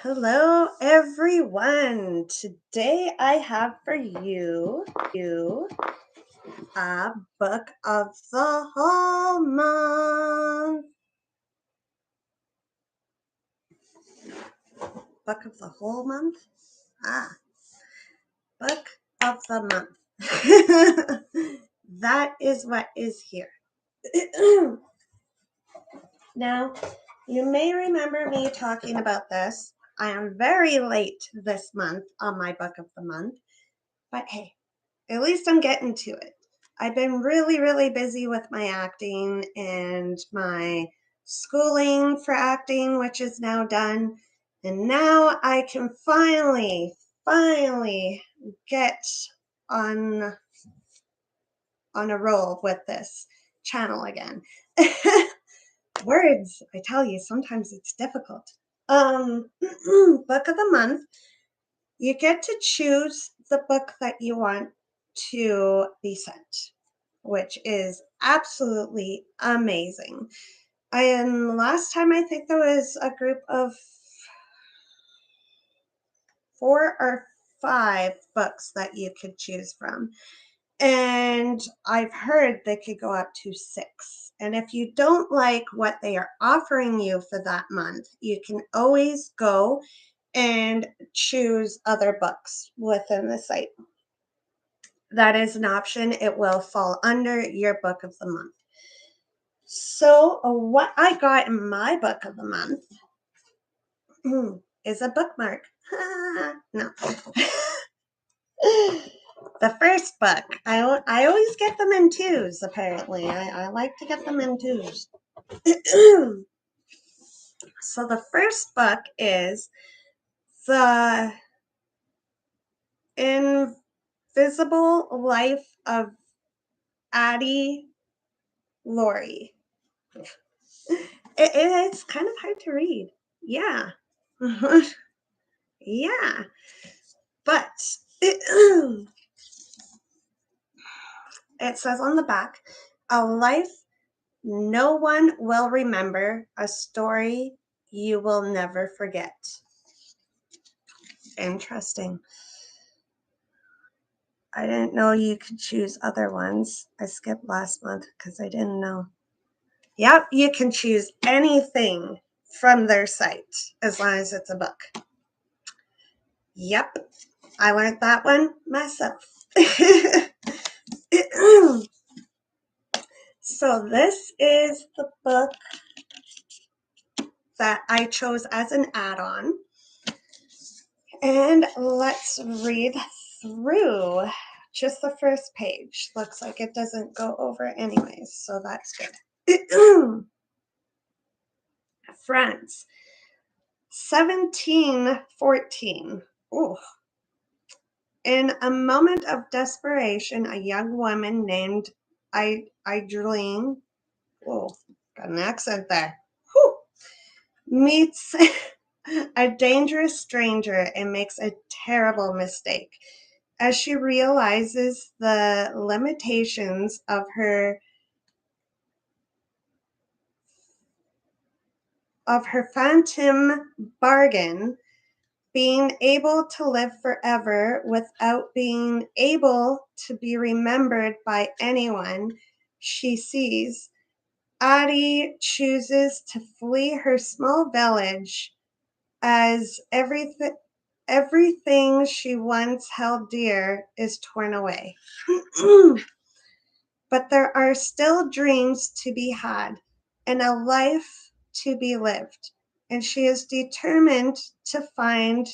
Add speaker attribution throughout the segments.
Speaker 1: Hello, everyone. Today I have for you a book of the whole month. Book of the whole month? Book of the month. That is what is here. Now, you may remember me talking about this. I am very late this month on my book of the month, but hey, at least I'm getting to it. I've been really, really busy with my acting and my schooling for acting, which is now done. And now I can finally get on a roll with this channel again. Words, I tell you, sometimes it's difficult. Book of the month. You get to choose the book that you want to be sent, which is absolutely amazing. And last time I think there was a group of 4 or 5 books that you could choose from. And I've heard they could go up to 6. And if you don't like what they are offering you for that month, you can always go and choose other books within the site. That is an option. It will fall under your book of the month. So what I got in my book of the month is a bookmark. No. The first book. I always get them in twos, apparently. I like to get them in twos. So the first book is The Invisible Life of Addie Laurie. It's kind of hard to read. Yeah. Yeah. But it says on the back, a life no one will remember, a story you will never forget. Interesting. I didn't know you could choose other ones. I skipped last month because I didn't know. Yep, you can choose anything from their site as long as it's a book. Yep, I learned that one myself. So this is the book that I chose as an add-on. And let's read through just the first page. Looks like it doesn't go over anyways, so that's good. France, 1714. Ooh. In a moment of desperation, a young woman named Idreline, got an accent there, meets a dangerous stranger and makes a terrible mistake. As she realizes the limitations of her phantom bargain, being able to live forever without being able to be remembered by anyone she sees, Addie chooses to flee her small village as everything she once held dear is torn away. But there are still dreams to be had and a life to be lived, and she is determined to find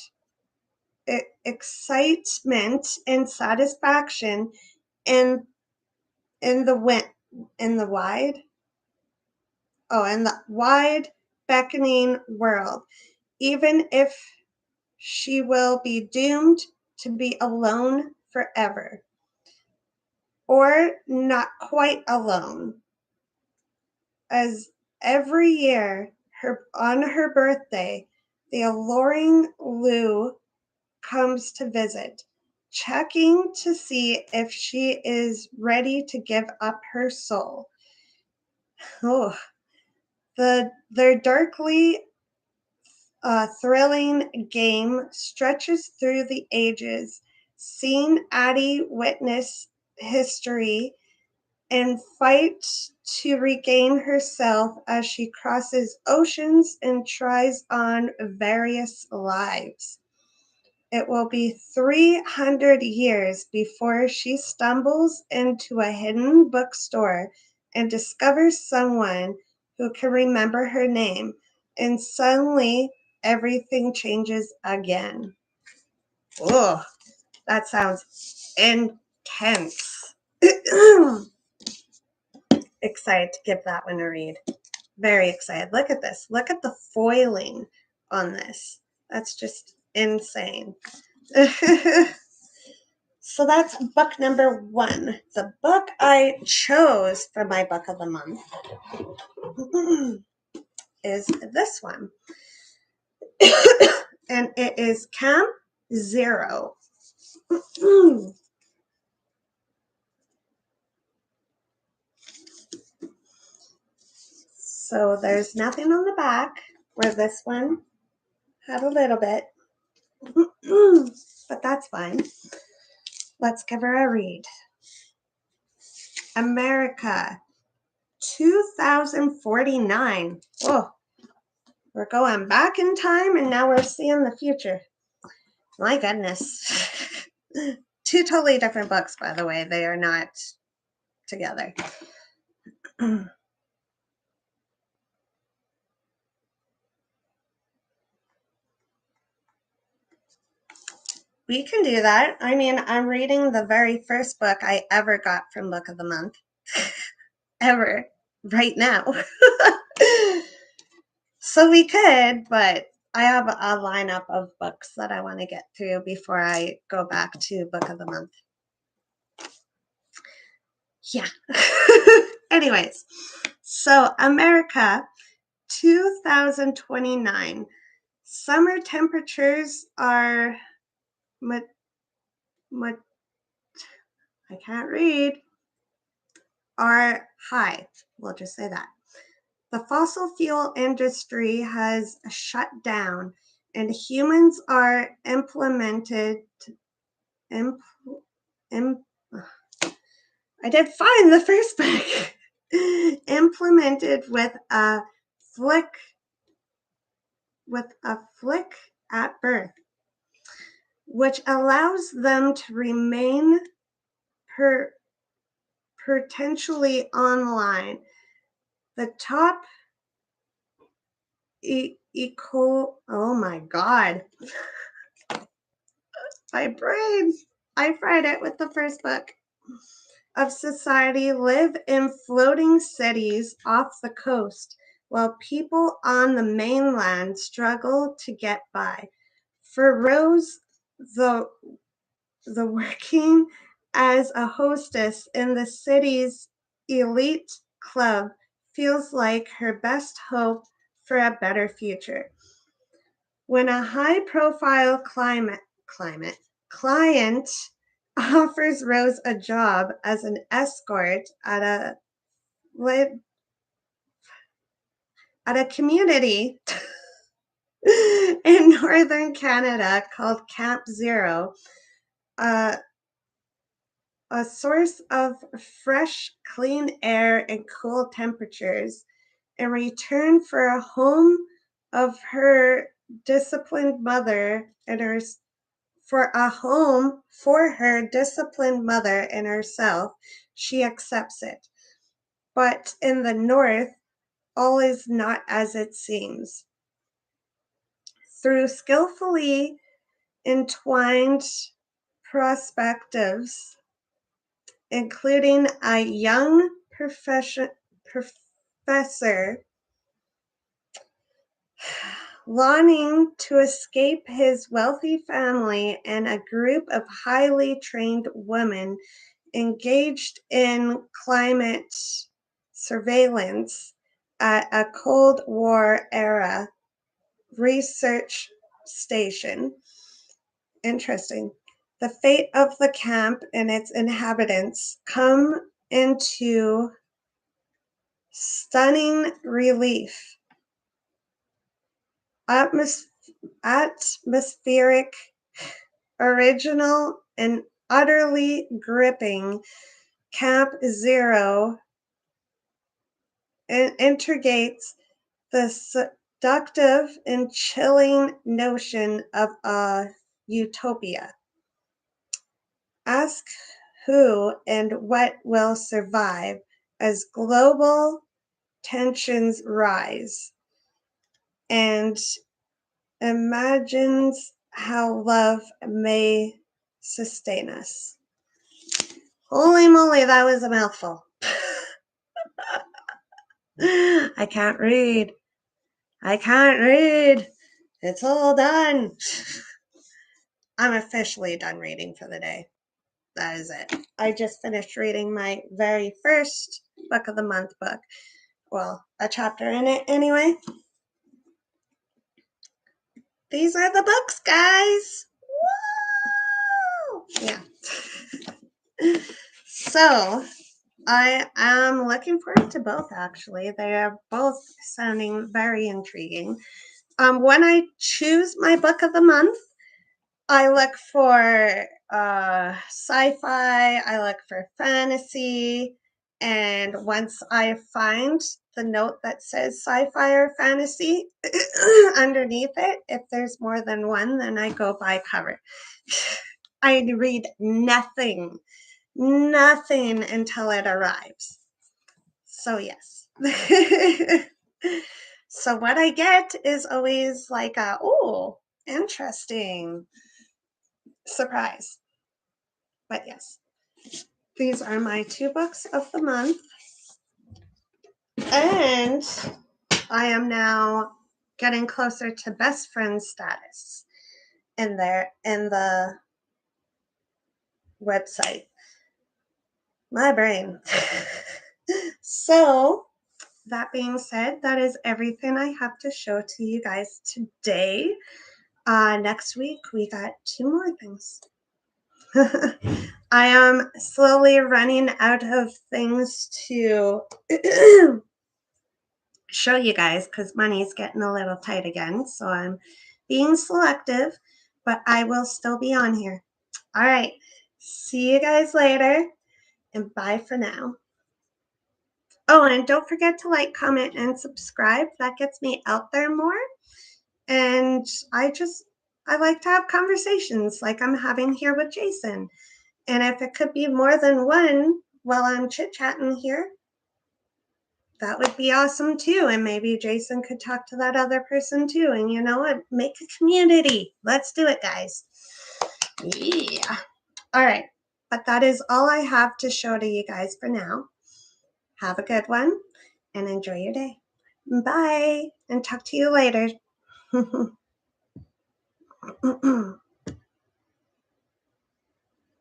Speaker 1: excitement and satisfaction in the wide beckoning world, even if she will be doomed to be alone forever, or not quite alone, as every year on her birthday, the alluring Lou comes to visit, checking to see if she is ready to give up her soul. Oh, their darkly A thrilling game stretches through the ages, seeing Addie witness history and fight to regain herself as she crosses oceans and tries on various lives. It will be 300 years before she stumbles into a hidden bookstore and discovers someone who can remember her name, and suddenly everything changes again. Oh, that sounds intense. Excited to give that one a read. Very excited. Look at this. Look at the foiling on this. That's just insane. So that's book number 1. The book I chose for my book of the month is this one. And it is Camp Zero. So there's nothing on the back, where this one had a little bit. But that's fine. Let's give her a read. America, 2049. Oh, we're going back in time and now we're seeing the future. My goodness. 2 totally different books, by the way. They are not together. We can do that. I mean, I'm reading the very first book I ever got from Book of the Month. Ever. Right now. So we could, but I have a lineup of books that I want to get through before I go back to Book of the Month. Yeah. Anyways, so America, 2029. Summer temperatures are I can't read. Are high. We'll just say that. The fossil fuel industry has shut down, and humans are I did fine the first book. Implemented with a flick at birth, which allows them to remain potentially online. The top oh my god. My brain. I fried it with the first book. Of society live in floating cities off the coast, while people on the mainland struggle to get by. For Rose, the working as a hostess in the city's elite club feels like her best hope for a better future. When a high-profile client offers Rose a job as an escort at a community in northern Canada called Camp Zero, a source of fresh, clean air and cool temperatures, in return for a home of her disciplined mother and her for a home for her disciplined mother and herself, she accepts it. But in the north, all is not as it seems. Through skillfully entwined perspectives, including a young professor longing to escape his wealthy family, and a group of highly trained women engaged in climate surveillance at a Cold War era research station. Interesting. The fate of the camp and its inhabitants come into stunning relief. atmospheric, original, and utterly gripping. Camp Zero integrates the seductive and chilling notion of a utopia. Ask who and what will survive as global tensions rise, and imagines how love may sustain us. Holy moly, that was a mouthful. I can't read. It's all done. I'm officially done reading for the day. That is it. I just finished reading my very first book of the month book. Well, a chapter in it anyway. These are the books, guys. Woo! Yeah. So, I am looking forward to both, actually. They are both sounding very intriguing. When I choose my book of the month, I look for sci-fi, I look for fantasy, and once I find the note that says sci-fi or fantasy underneath it, if there's more than one, then I go by cover. I read nothing until it arrives. So yes. So what I get is always like oh, interesting surprise. But yes, these are my 2 books of the month. And I am now getting closer to best friend status in the website. My brain. So, that being said, that is everything I have to show to you guys today. Next week, we got 2 more things. I am slowly running out of things to show you guys because money's getting a little tight again. So I'm being selective, but I will still be on here. All right. See you guys later, and bye for now. Oh, and don't forget to like, comment, and subscribe. That gets me out there more. And I like to have conversations like I'm having here with Jason. And if it could be more than one while I'm chit-chatting here, that would be awesome too. And maybe Jason could talk to that other person too. And you know what? Make a community. Let's do it, guys. Yeah. All right. But that is all I have to show to you guys for now. Have a good one and enjoy your day. Bye. And talk to you later.